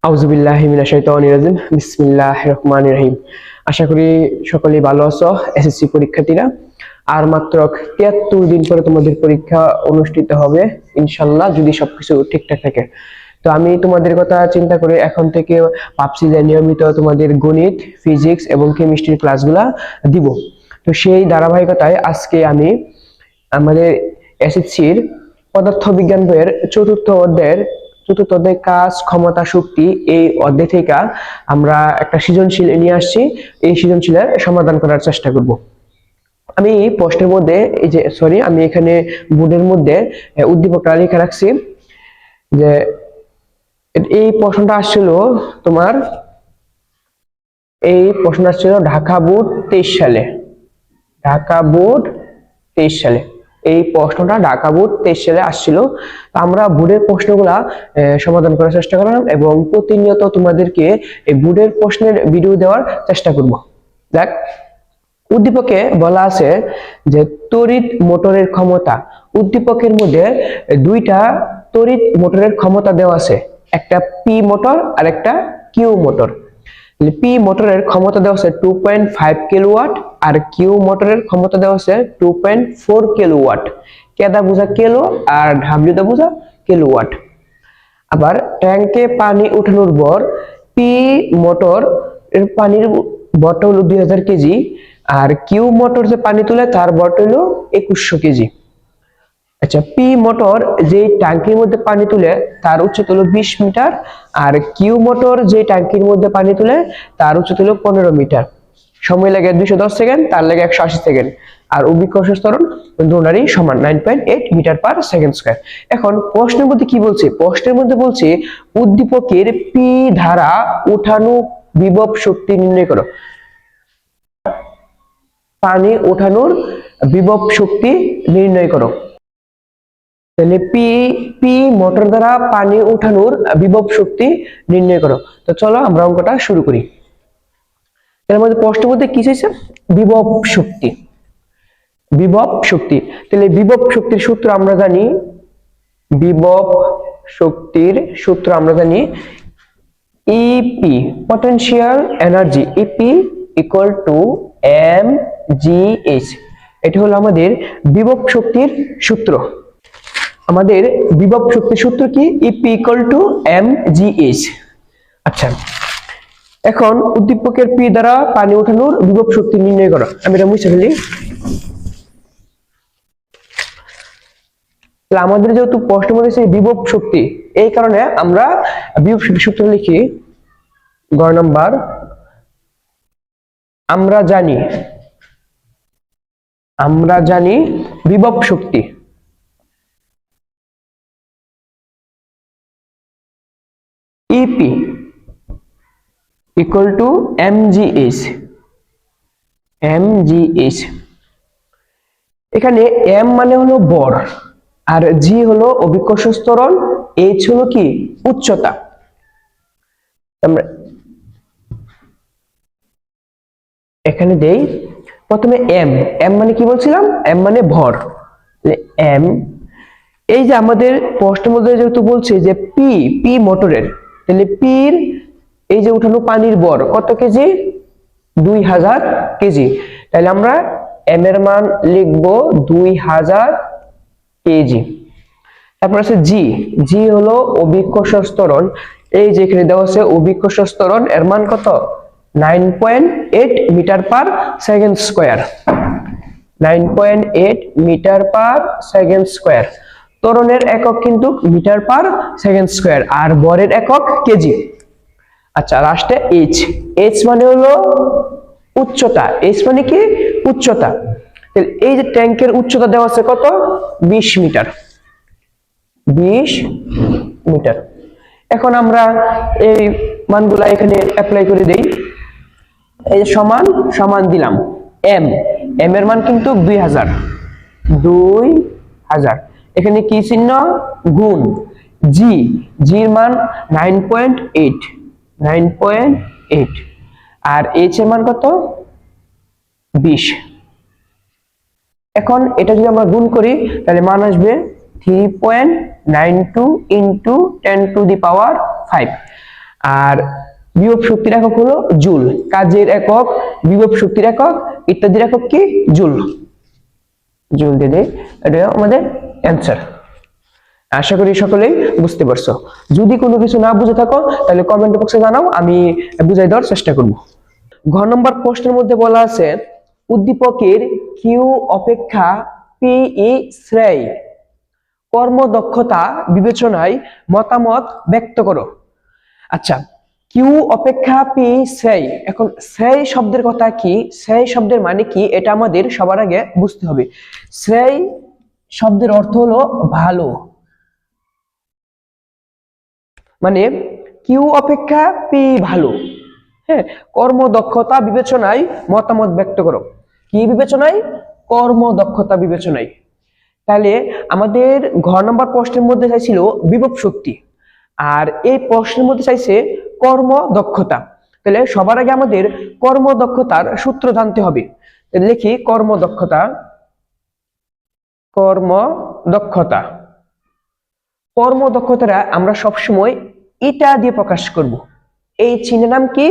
আউযুবিল্লাহি মিনাশ শাইতানির রাজিম বিসমিল্লাহির রহমানির রহিম। আশা করি সকলেই ভালো আছো। এসএসসি পরীক্ষার্থীরা, আর মাত্র 73 দিন পরে তোমাদের পরীক্ষা অনুষ্ঠিত হবে ইনশাআল্লাহ, যদি সবকিছু ঠিকঠাক থাকে। তো আমি তোমাদের কথা চিন্তা করে এখন থেকে ভাবছি যে নিয়মিত তোমাদের গণিত, ফিজিক্স এবং কেমিস্ট্রির ক্লাসগুলা দিব। তো সেই ধারাবাহিকতায় আজকে আমি আমাদের এসএসসির পদার্থবিজ্ঞান বইয়ের চতুর্থ অধ্যায় কাজ, ক্ষমতা, শক্তি, এই অধ্যায় থেকে আমরা একটা সৃজনশীল নিয়ে আসছি। এই সৃজনশীলের সমাধান করার চেষ্টা করব। আমি প্রশ্নের মধ্যে আমি এখানে বোর্ডের মধ্যে উদ্দীপকটা লিখে রাখছি যে এই প্রশ্নটা আসছিল ঢাকা বোর্ড 23 সালে। ঢাকা বোর্ড 23 সালে এই প্রশ্নটা ঢাকা বোর্ড 23 সালে আসছিল। আমরা বোর্ডের প্রশ্নগুলা সমাধান করার চেষ্টা করলাম এবং প্রতিনিয়ত তোমাদেরকে এই বোর্ডের প্রশ্নের ভিডিও দেওয়ার চেষ্টা করব। দেখ, উদ্দীপকে বলা আছে যে তড়িৎ মোটরের ক্ষমতা। উদ্দীপকের মধ্যে দুইটা তড়িৎ মোটরের ক্ষমতা দেওয়া আছে, একটা পি মোটর আর একটা কিউ মোটর। পি মোটরের ক্ষমতা দেওয়া আছে 2.5 কিলোওয়াট আর কিউ মোটরের ক্ষমতা দেওয়া আছে 2.4 কিলোওয়াট। কে দা বোঝা কিলো আর ডাব্লিউ দা বোঝা কিলোওয়াট। আবার ট্যাঙ্কে পানি উঠানোর পর পি মোটর এর পানির বটল হলো 2000 কেজি আর কিউ মোটর যে পানি তুলে তার বটল হলো 2100 কেজি। আচ্ছা, পি মোটর যে ট্যাঙ্কির মধ্যে পানি তুলে তার উচ্চতা হলো 20 মিটার আর কিউ মোটর যে ট্যাঙ্কির মধ্যে পানি তুলে তার উচ্চতা হলো 15 মিটার। সময় লাগে 210 সেকেন্ড, তার লাগে 180 সেকেন্ড। আর অভিকর্ষ ত্বরণ দুটোরই সমান 9.8 মিটার পার সেকেন্ড স্কয়ার। এখন প্রশ্নের মধ্যে কি বলছে? প্রশ্নের মধ্যে বলছে উদ্দীপকের পি দ্বারা উঠানো বিভব শক্তি নির্ণয় করো। পানি ওঠানোর বিভব শক্তি নির্ণয় করো। তাহলে পি মোটর দ্বারা পানি উঠানোর বিভব শক্তি নির্ণয় করো। তো চলো আমরা অঙ্কটা শুরু করি। এর মধ্যে প্রশ্নের মধ্যে কি চাইছে? বিভব শক্তি। বিভব শক্তি, তাহলে বিভব শক্তির সূত্র আমরা জানি। বিভব শক্তির সূত্র আমরা জানি EP, potential energy, EP equal to M G H. এটা হলো আমাদের বিভব শক্তির সূত্র। আমাদের বিভব শক্তির সূত্র কি? EP equal to M G H. আচ্ছা, এখন উদ্দীপকের পি দ্বারা পানি ওঠানোর বিভব শক্তি নির্ণয় করো। আমি এটা মুছে ফেলি। আমাদের যেহেতু প্রশ্নের মধ্যে সেই বিভব শক্তি, এই কারণে আমরা বিভব শক্তির সূত্র লিখি। গ নাম্বার, আমরা জানি বিভব শক্তি ইপি ইকুয়াল টু এমজিএইচ। এখানে এম মানে হলো ভর আর জি হলো অভিকর্ষ ত্বরণ, এইচ হলো কি? উচ্চতা। আমরা এখানে দেই প্রথমে এম। এম মানে কি বলছিলাম? এম মানে ভর। এম, এই যে আমাদের প্রশ্নের মধ্যে যেহেতু বলছে যে পি মোটরের, তাহলে পির এই যে উঠানো পানির ভর কত কেজি? 2000 কেজি। তাহলে আমরা এম এর মান লিখবো 2000 কেজি। তারপর আছে জি হলো অভিকর্ষ ত্বরণ। এই যে এখানে দেওয়া আছে অভিকর্ষ ত্বরণ, এর মান কত? 9.8 metre per second square. 9.8 metre per second square. ত্বরণের একক কিন্তু মিটার পার সেকেন্ড স্কয়ার আর ভরের একক কেজি। আচ্ছা, লাস্টে এইচ মানে হলো উচ্চতা। এইচ মানে কি? উচ্চতা। এই যে ট্যাঙ্কের উচ্চতা দেওয়া আছে কত? 20 মিটার। 20 মিটার। এখন আমরা এই মানগুলা এখানে অ্যাপ্লাই করে দেই। এই যে সমান দিলাম এম এর মান কিন্তু 2000। এখানে কি চিহ্ন? গুণ। জির মান 9.8 আর এইচ এর মান কত? 20। এখন এটা যদি আমরা গুণ করি তাহলে মান আসবে 3.92 × 10⁵। আর বিভব শক্তির একক হলো জুল। কাজের একক, বিভব শক্তির একক ইত্যাদির একক কি? জুল। জুল দিয়ে দিই, এটা আমাদের অ্যান্সার। আশা করি সকলেই বুঝতে পারছো। যদি কোনো কিছু না বুঝে থাকো তাহলে কমেন্ট বক্সে জানাও, আমি বুঝাই দেওয়ার চেষ্টা করব। ঘ নম্বর প্রশ্নের মধ্যে বলা আছে উদ্দীপকের কিউ অপেক্ষা পিই শ্রেয়, কর্মদক্ষতা বিবেচনায় মতামত ব্যক্ত করো। আচ্ছা, কিউ অপেক্ষা পি শ্রেয়। এখন শ্রেয় শব্দের কথা কি, শ্রেয় শব্দের মানে কি, এটা আমাদের সবার আগে বুঝতে হবে। শ্রেয় শব্দের অর্থ হলো ভালো, মানে কিউ অপেক্ষা পি ভালো। হ্যাঁ, কর্মদক্ষতা বিবেচনায় মতামত ব্যক্ত করো। কি বিবেচনায়? কর্মদক্ষতা বিবেচনায়। তাহলে আমাদের ঘ নম্বর প্রশ্নের মধ্যে চাইছিল বিভব শক্তি, আর এই প্রশ্নের মধ্যে চাইছে কর্মদক্ষতা। তাহলে সবার আগে আমাদের কর্মদক্ষতার সূত্র জানতে হবে। লিখি কর্মদক্ষতা। কর্মদক্ষতা, কর্মদক্ষতাটা আমরা সবসময় ইটা দিয়ে প্রকাশ করব। এই চিহ্নের নাম কি?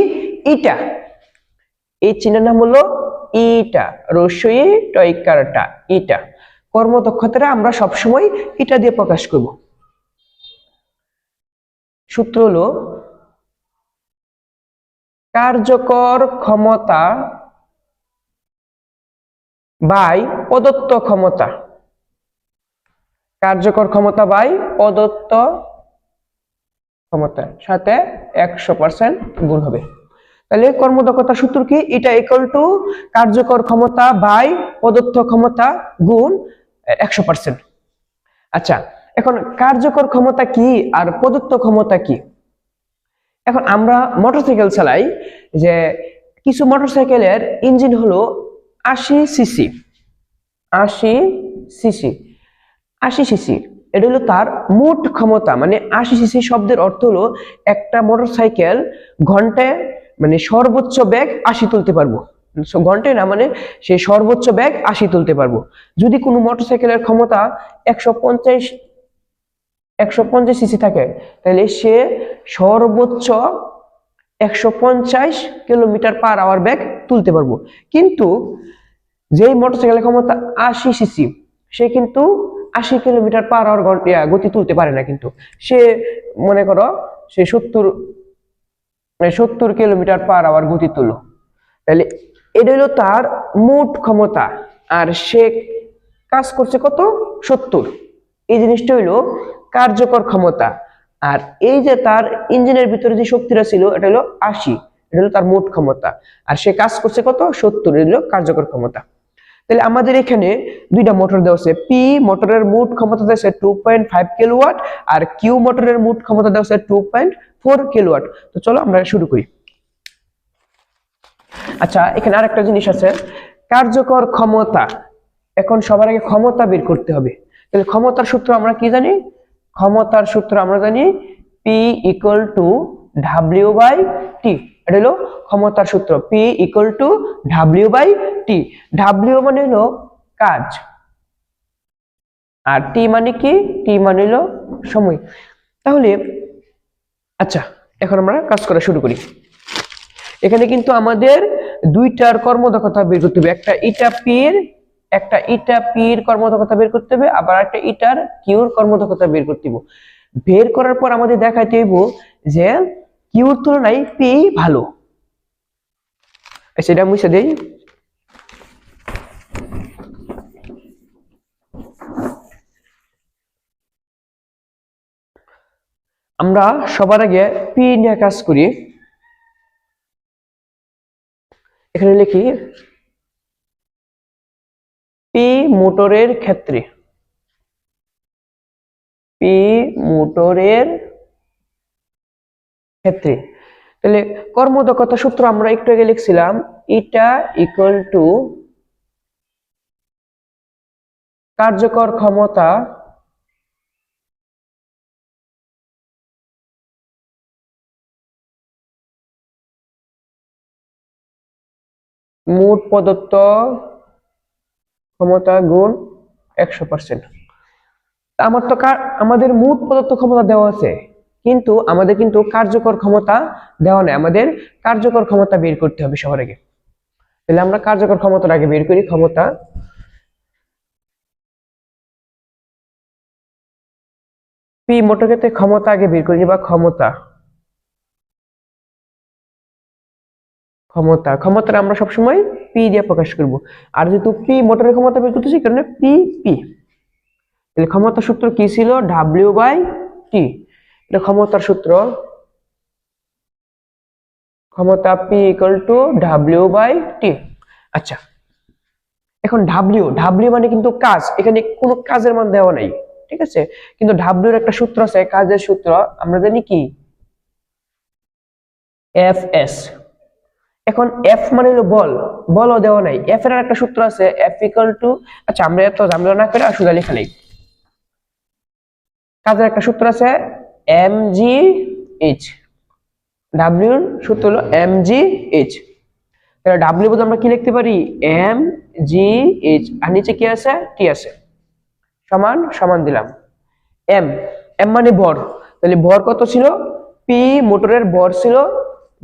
ইটা। এই চিহ্নের নাম হলো ইটা, রস্যই টয়কারটা, ইটা। কর্মদক্ষতাটা আমরা সবসময় ইটা দিয়ে প্রকাশ করব। সূত্র হলো কার্যকর ক্ষমতা বাই প্রদত্ত ক্ষমতা। কার্যকর ক্ষমতা বাই প্রদত্ত ক্ষমতার সাথে 100% গুণ হবে। তাহলে কর্মদক্ষতার সূত্র কি? এটা ইকুয়াল টু কার্যকর ক্ষমতা বাই প্রদত্ত ক্ষমতা গুণ 100%। আচ্ছা, এখন কার্যকর ক্ষমতা কি আর প্রদত্ত ক্ষমতা কি? এখন আমরা মোটরসাইকেল চালাই, যে কিছু মোটরসাইকেলের ইঞ্জিন হলো 80 সিসি। 80 সিসি, 80 সিসি এটা হলো তার মোট ক্ষমতা। মানে 80 সিসি শব্দের অর্থ হলো একটা মোটরসাইকেল ঘন্টায় মানে সর্বোচ্চ বেগ 80 তুলতে পারবো। ঘন্টায় না, মানে সে সর্বোচ্চ বেগ 80 তুলতে পারবো। যদি কোনো মোটরসাইকেলের ক্ষমতা 150 সিসি থাকে, তাহলে সে সর্বোচ্চ 150 কিলোমিটার পার আওয়ার বেগ তুলতে পারবো। কিন্তু যেই মোটরসাইকেলের ক্ষমতা 80 সিসি, সে কিন্তু 80 কিলোমিটার পার আওয়ার গতি তুলতে পারে না। কিন্তু সে মনে করো সে 70 কিলোমিটার পার আওয়ার গতি তুলো, তাহলে এটা হলো তার মোট ক্ষমতা, আর সে কাজ করছে কত? 70। এই জিনিসটা হইলো কার্যকর ক্ষমতা। আর এই যে তার ইঞ্জিনের ভিতরে যে শক্তিটা ছিল এটা হলো 80, এটা হলো তার মোট ক্ষমতা, আর সে কাজ করছে কত? 70, এটা হলো কার্যকর ক্ষমতা। তাহলে আমাদের এখানে দুইটা মোটর দেওয়া আছে। পি মোটরের মোট ক্ষমতা দেওয়া আছে 2.5 কিলোওয়াট, আর কিউ মোটরের মোট ক্ষমতা দেওয়া আছে 2.4 কিলোওয়াট। তো চলো আমরা শুরু করি। আচ্ছা, এখানে আরেকটা জিনিস আছে, কার্যকর ক্ষমতা। এখন সবার আগে ক্ষমতা বের করতে হবে। তাহলে ক্ষমতার সূত্র আমরা কি জানি? ক্ষমতার সূত্র আমরা জানি P equal to W by T. এটা হলো ক্ষমতার সূত্র, P equal to W by T. W মানে হলো কাজ, আর টি মানে কি? টি মানে হলো সময়। তাহলে আচ্ছা, এখন আমরা কাজ করা শুরু করি। এখানে কিন্তু আমাদের দুইটার কর্মদক্ষতা বের করতে হবে। একটা ইটা পির কর্মদক্ষতা বের করতে হবে, আবার একটা ইটার কিউর কর্মদক্ষতা বের করতে হবে। বের করার পর আমাদের দেখাইতে হইব যে কিউর তুলনায় পি ভালো। সেটা মুছে দেই। আমরা সবার আগে পি নিয়ে কাজ করি। এখানে লিখি পি মোটরের ক্ষেত্রে, পি মোটরের ক্ষেত্রে। তাহলে কর্মদক্ষতা সূত্র আমরা একটু আগে লিখছিলাম, ইটা ইকুয়াল টু কার্যকর ক্ষমতা মোট প্রদত্ত ক্ষমতা গুণ 100%। আমাদের মোট প্রদত্ত ক্ষমতা দেওয়া আছে কিন্তু আমাদের কিন্তু কার্যকর ক্ষমতা দেওয়া নেই, আমাদের কার্যকর ক্ষমতা বের করতে হবে সবার আগে। তাহলে আমরা কার্যকর ক্ষমতার আগে বের করি। ক্ষমতা পি মোটর ক্ষেত্রে ক্ষমতা আগে বের করি, বা ক্ষমতা ক্ষমতা ক্ষমতাটা আমরা সবসময় পি দিয়ে প্রকাশ করব। আর যেহেতু পি মোটরের ক্ষমতা বের করতেছি, কারণে পি পি। তাহলে ক্ষমতার সূত্র কি ছিল? W by T. এটা ক্ষমতার সূত্র, ক্ষমতা P equal to W by T. আচ্ছা, এখন ডাব্লিউ ডাব্লিউ মানে কিন্তু কাজ, এখানে কোনো কাজের মান দেওয়া নাই, ঠিক আছে? কিন্তু ডাব্লিউর একটা সূত্র আছে, কাজের সূত্র, আমরা জানি কি? F S. এখন এফ মানে হলো বল, বলও দেওয়া নাই। এফ এর একটা সূত্র আছে, এফ ইকুয়াল টু, আচ্ছা আমরা এত ঝামেলা না করে আসলে লেখা নেই। কাজের একটা সূত্র আছে এম জি এইচ, ডাব্লিউর সূত্র হলো এম জি এইচ। তাহলে ডাব্লিউ বলতে আমরা কি লিখতে পারি? এম জি এইচ, আর নিচে কি আছে? টি আছে। সমান সমান দিলাম। এম, এম মানে ভর, তাহলে ভর কত ছিল? পি মোটরের ভর ছিল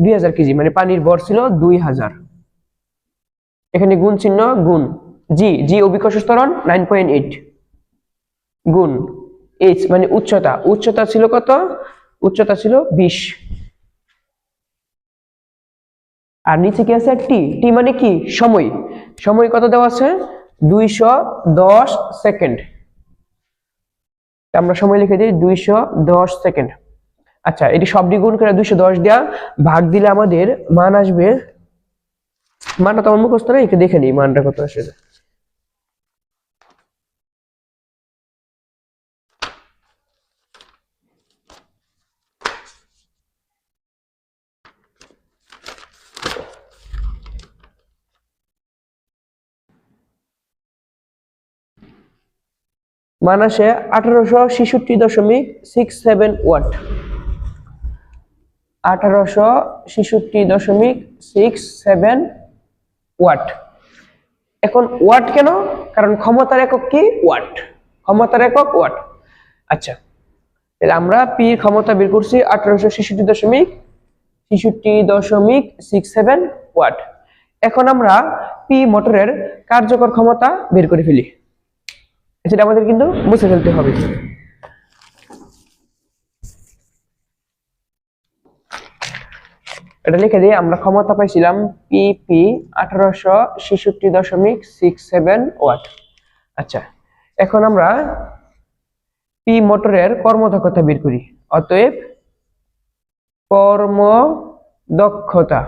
2000 কেজি, মানে পানির ভর ছিল 2000। এখানে গুণ চিহ্ন, গুণ। জি, জি অভিকর্ষ ত্বরণ 9.8 গুণ এইচ মানে উচ্চতা, উচ্চতা ছিল কত? উচ্চতা ছিল 20। আর নিচে কি আছে? টি, টি মানে কি? সময়। সময় কত দেওয়া আছে? 210 সেকেন্ড। আমরা সময় লিখে দিই 210 সেকেন্ড। আচ্ছা, এটি সবটি গুণ করে 210 দেওয়া ভাগ দিলে আমাদের মান আসবে, মানটা তো আমার মুখস্থ নেই, একটু দেখে নিই মানটা কত আসে। মান আসে 1866.67 ওয়াট। 1866.67 ওয়াট। এখন ওয়াট কেন? কারণ ক্ষমতার একক কি? ওয়াট। ক্ষমতার একক ওয়াট। আচ্ছা, তাহলে আমরা পি ক্ষমতা বের করছি 1866.67 ওয়াট। এখন আমরা পি মোটরের কার্যকর ক্ষমতা বের করে ফেলি, সেটা আমাদের কিন্তু মুছে ফেলতে হবে। এটা লিখে দিই, আমরা ক্ষমতা পাইছিলাম পিপি 1866.67 ওয়াট। আচ্ছা, এখন আমরা পি মোটরের কর্মদক্ষতা বের করি। অতএব কর্মদক্ষতা,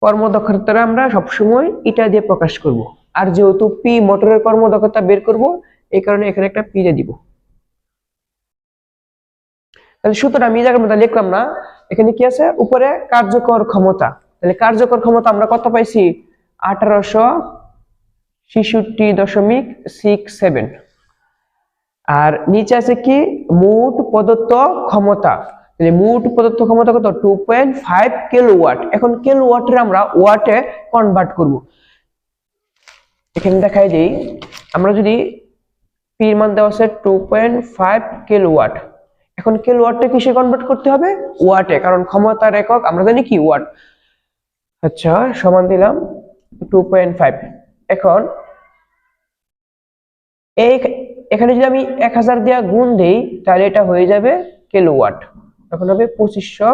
কর্মদক্ষতা আমরা সবসময় এটা দিয়ে প্রকাশ করব। আর যেহেতু পি মোটরের কর্মদক্ষতা বের করব, এই কারণে এখানে একটা পি দিয়ে দিব। তাহলে সুতরাং আমি এই জায়গার মধ্যে লিখলাম না, এখানে কি আছে? উপরে কার্যকর ক্ষমতা। তাহলে কার্যকর ক্ষমতা আমরা কত পাইছি? 1866.67। আর নিচে আছে কি? মোট প্রদত্ত ক্ষমতা। তাহলে মোট প্রদত্ত ক্ষমতা কত? 2.5 কিলোওয়াট। এখন কিলোওয়াটের আমরা ওয়াটে কনভার্ট করব। এখানে দেখাই দিই, আমরা যদি পি এর মান দেওয়া আছে 2.5 কিলোওয়াট, এখন কিলোওয়াটটা কিসে কনভার্ট করতে হবে? ওয়াটে, কারণ ক্ষমতার একক আমরা জানি কি? ওয়াট। আচ্ছা, সমান দিলাম 2.5। এখন এই এখানে যদি আমি 1000 দিয়ে গুণ দেই, তাহলে এটা হয়ে যাবে কিলোওয়াট। তখন হবে 2500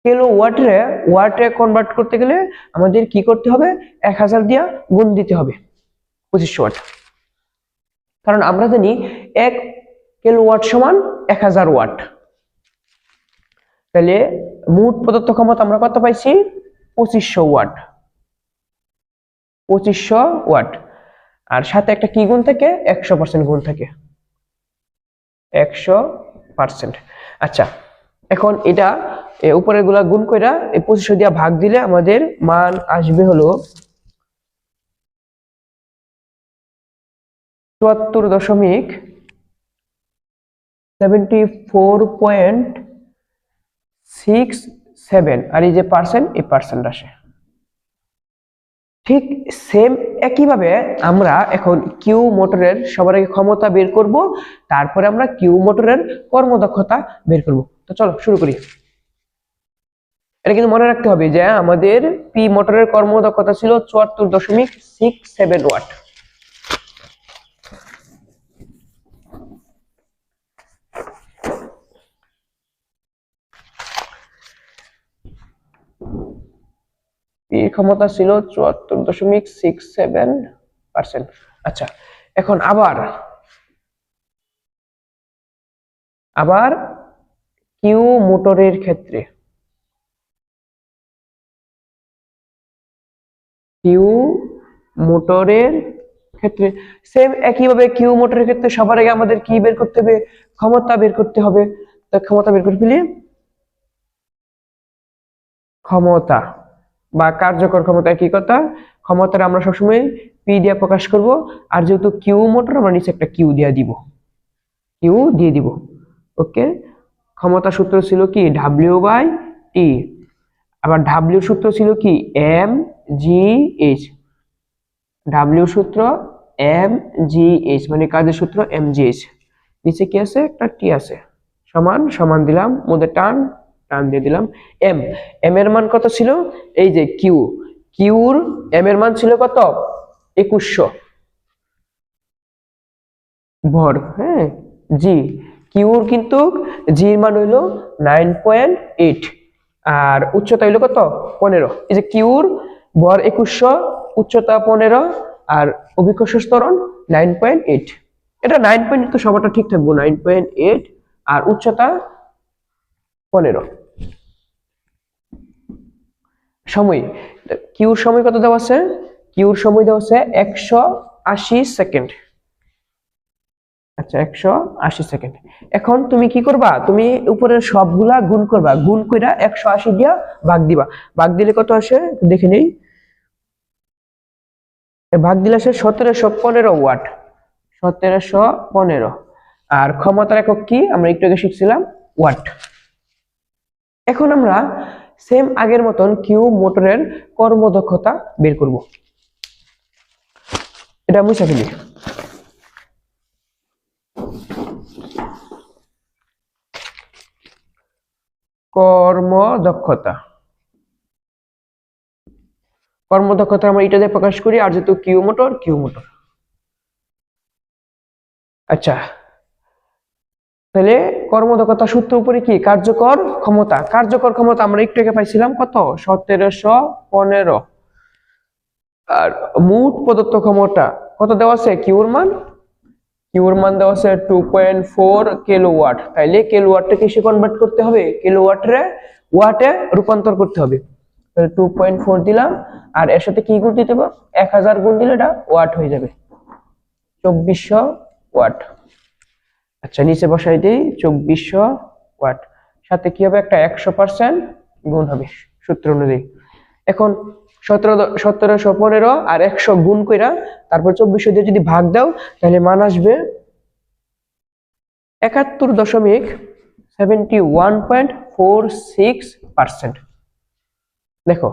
কিলোওয়াটে। ওয়াটে কনভার্ট করতে গেলে আমাদের কি করতে হবে? 1000 দিয়ে গুণ দিতে হবে 2500 ওয়াট। কারণ আমরা জানি 1 কিলোওয়াট সমান 1000 ওয়াট। তাহলে মোট প্রদত্ত ক্ষমতা আমরা কত পাইছি? 2500 ওয়াট। 2500 ওয়াট। আর সাথে একটা কি গুণ থাকে? 100% গুণ থাকে, 100%। আচ্ছা, এখন এটা উপরের গুলা গুণ কইরা এই 2500 দিয়ে ভাগ দিলে আমাদের মান আসবে হলো 74.67। আর এই যে পার্সেন্ট, এই পার্সেন্ট আসে। ঠিক সেম একইভাবে আমরা এখন কিউ মোটরের সবার আগে ক্ষমতা বের করব, তারপরে আমরা কিউ মোটরের কর্মদক্ষতা বের করব। তো চলো শুরু করি। এটা কিন্তু মনে রাখতে হবে যে আমাদের পি মোটরের কর্মদক্ষতা ছিল 74.67 ওয়াট। পি ক্ষমতা ছিল 74.67%। আচ্ছা, এখন আবার কিউ মোটরের ক্ষেত্রে সেম একইভাবে কিউ মোটরের ক্ষেত্রে সবার আগে আমাদের কি বের করতে হবে? ক্ষমতা বের করতে হবে। তো ক্ষমতা বের করে ফেলি। ক্ষমতা বা কার্যকর ক্ষমতা কি কথা? ক্ষমতাটা আমরা সবসময় পি দিয়ে প্রকাশ করব, আর যেহেতু কিউ মোটর আমরা নিচে একটা কিউ দিয়ে দিব। ওকে, ক্ষমতা সূত্র ছিল কি W/T, আবার ডাব্লিউ সূত্র ছিল কি mgh। ডাব্লিউ সূত্র mgh মানে কাজের সূত্র mgh। নিচে কি আছে? একটা টি আছে। সমান সমান দিলাম, মধ্যে টান দিয়ে দিলাম। এম এর মান কত ছিল? এই যে কিউর এম এর মান ছিল কত? 2100 ভর। হ্যাঁ, জি কিউর কিন্তু জি এর মান হইলো 9.8 আর উচ্চতা হইলো কত? 15। এই যে কিউর ভর 2100, উচ্চতা 15 আর অভিকর্ষ ত্বরণ 9.8। এটা 9.8 তো সবটা ঠিক থাকবো, 9.8 আর উচ্চতা 15। সময়, কিউর সময় কত দেওয়া আছে? কিউর সময় দেওয়া আছে 180 সেকেন্ড। আচ্ছা, 180 সেকেন্ড। এখন তুমি কি করবা? তুমি উপরের সবগুলা গুণ করবা, গুণ কইরা 180 দিয়া ভাগ দিবা। ভাগ দিলে কত আসে দেখে নেই। ভাগ দিলে আসে 1715 ওয়াট। 1715। আর ক্ষমতার একক কি? আমরা একটু আগে শিখছিলাম ওয়াট। এখন আমরা সেম আগের মতন কিউ মোটরের কর্মদক্ষতা বের করব। এটা মুছে ফেলি। কর্মদক্ষতা আমরা এটা দিয়ে প্রকাশ করি, আর যেহেতু কিউ মোটর। আচ্ছা, তাহলে কর্মদক্ষতা সূত্র উপরে কি? কার্যকর ক্ষমতা আমরা একটু আগে পাইছিলাম কত? 1715। আর মোট প্রদত্ত ক্ষমতা কত দেওয়া আছে? কিউর মান দেওয়া আছে 2.4 কিলোওয়াট। তাইলে কিলোওয়াটটা কিসে কনভার্ট করতে হবে? ওয়াটে রূপান্তর করতে হবে। তাহলে 2.4 দিলাম, আর এর সাথে কি গুণ দিতে হবে? 1000 গুণ দিলে এটা ওয়াট হয়ে যাবে, 2400 ওয়াট। আচ্ছা, নিচে বসাই দিই 2400 ওয়াট, সাথে কি হবে? একটা 100% গুণ হবে সূত্র অনুযায়ী। এখন 1715 আর 100 গুণ কইরা তারপর 2400 দিয়ে যদি ভাগ দাও, তাহলে মান আসবে 71.46%। দেখো,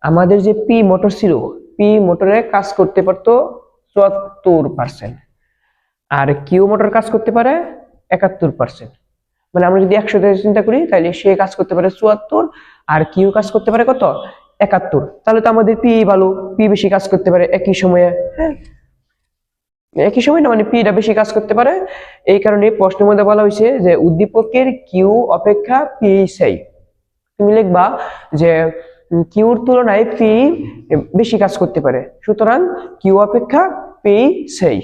আমাদের যে পি মোটর ছিল, পি মোটরে কাজ করতে পারতো 74%, আর কিউ মোটর কাজ করতে পারে 71%। মানে আমরা যদি 100 দিয়ে চিন্তা করি, তাহলে সে কাজ করতে পারে 74 আর কিউ কাজ করতে পারে কত? 71। তাহলে তো আমাদের পি ভালো, পি বেশি কাজ করতে পারে একই সময়ে। হ্যাঁ, একই সময় না, মানে পিটা বেশি কাজ করতে পারে। এই কারণে প্রশ্নের মধ্যে বলা হয়েছে যে উদ্দীপকের কিউ অপেক্ষা পি সেই। তুমি লিখবা যে কিউর তুলনায় পি বেশি কাজ করতে পারে, সুতরাং কিউ অপেক্ষা পি সেই।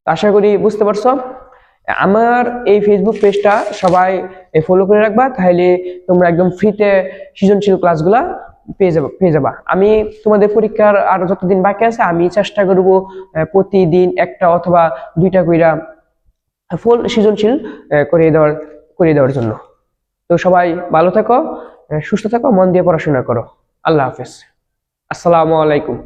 আশা করি বুঝতে পারছো। আমার এই ফেসবুক পেজটা সবাই ফলো করে রাখবা, তাহলে তোমরা একদম ফ্রিতে সৃজনশীল ক্লাসগুলা পেয়ে যাবা। আমি তোমাদের পরীক্ষার আরো যতদিন বাকি আছে, আমি চেষ্টা করব প্রতিদিন একটা অথবা দুইটা কইরা ফুল সৃজনশীল করে দেওয়ার জন্য। তো সবাই ভালো থাকো, সুস্থ থাকো, মন দিয়ে পড়াশোনা করো। আল্লাহ হাফেজ, আসসালামু আলাইকুম।